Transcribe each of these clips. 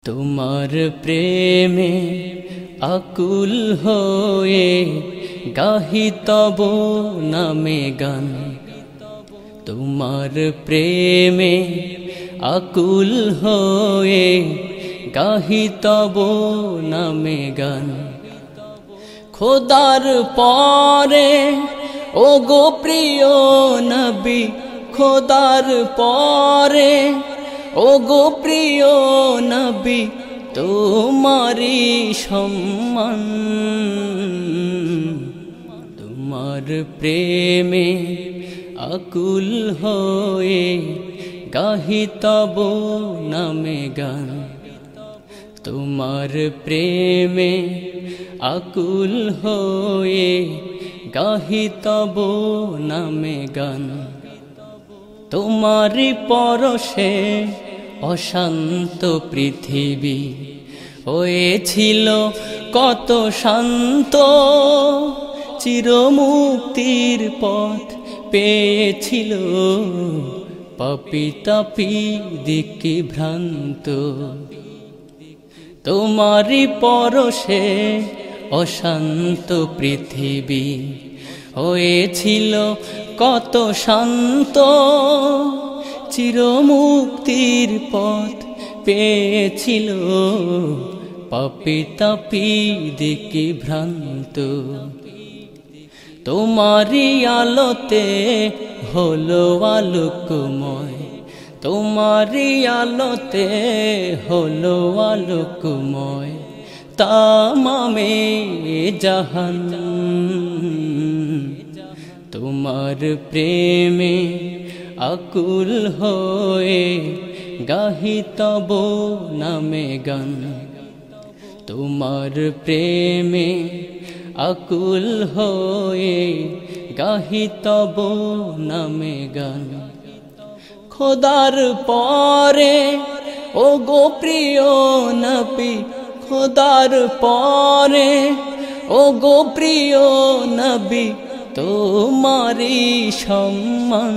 তোমার প্রেমে আকুল হয়ে গাহি তব নামে গান। তোমার প্রেমে আকুল হয়ে গাহি তব নামে গান। খোদার পরে ও গো প্রিয় নবী, খোদার পরে ও গো প্রিয় নবী, তোমারি সম্মান। তোমার প্রেমে আকুল হয়ে গাহি তব নামে গান। তোমার প্রেমে আকুল হয়ে গাহি তব নামে গান। তোমারি পরশে অশান্ত পৃথিবী হয়েছিল কত শান্ত। চিরমুক্তির পথ পেয়েছিল পাপী তাপী দিকে ভ্রান্ত। তোমারি পরশে অশান্ত পৃথিবী হয়েছিল কত শান্ত। চিরমুক্তির পথ পেয়েছিল পাপী তাপী দিকে ভ্রান্ত। তোমারি আলোতে হলো আলোকময়, তোমারি আলোতে হলো আলোকময় তামামে জাহান। তোমার প্রেমে আকুল হয়ে গাহি তব নামে গান। তোমার প্রেমে আকুল হয়ে গাহি তব নামে গান। খোদার পরে ও গো প্রিয় নবী, খোদার পরে ও গো প্রিয় নবী, তোমারি সম্মান।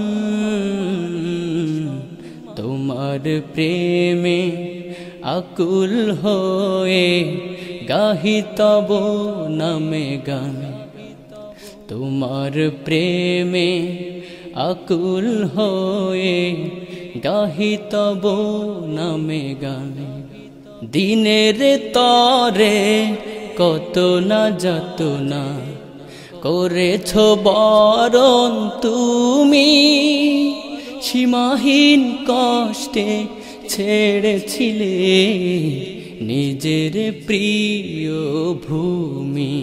তোমার প্রেমে আকুল হয়ে গাহি তব নামে গান। তোমার প্রেমে আকুল হয়ে গাহি তব নামে গান। দিনের তরে কত না যাতনা করেছ বরণ তুমি। সীমাহীন কষ্টে ছেড়েছিলে নিজের প্রিয় ভূমি।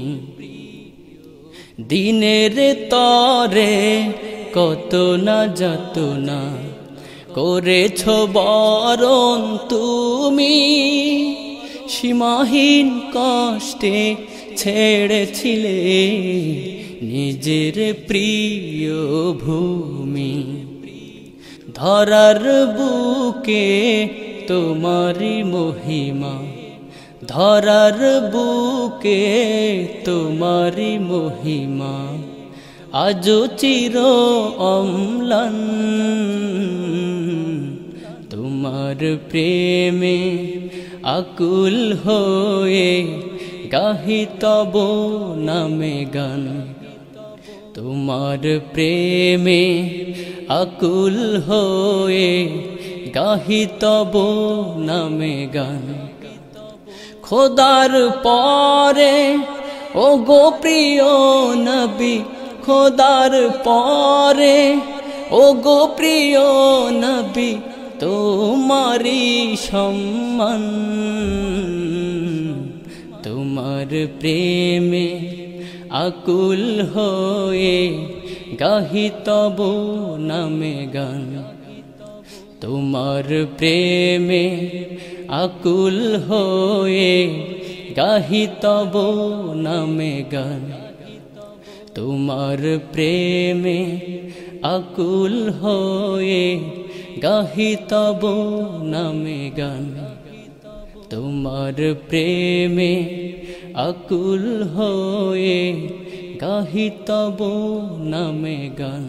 দিনের তরে কত না যাতনা করেছ বরণ তুমি। সীমাহীন কষ্টে ছেড়েছিলে নিজের প্রিয় ভূমি। ধরার বুকে তোমারি মহিমা, ধরার বুকে তোমারি মহিমা আজো চির অম্লান। তোমার প্রেমে আকুল হয়ে গাহি তব নামে গান। তোমার প্রেমে আকুল হয়ে গাহি তব নামে গান। খোদার পরে ও গো প্রিয় নবী, খোদার পরে ও গো প্রিয় নবী, তোমারি সম্মান। তোমার প্রেমে আকুল হয়ে গাহি তব নামে গান। তোমার প্রেমে আকুল হয়ে গাহি তব নামে গান। তোমার প্রেমে আকুল হয়ে গাহি তব নামে গান। তোমার প্রেমে আকুল হয়ে গাহি তব নামে গান।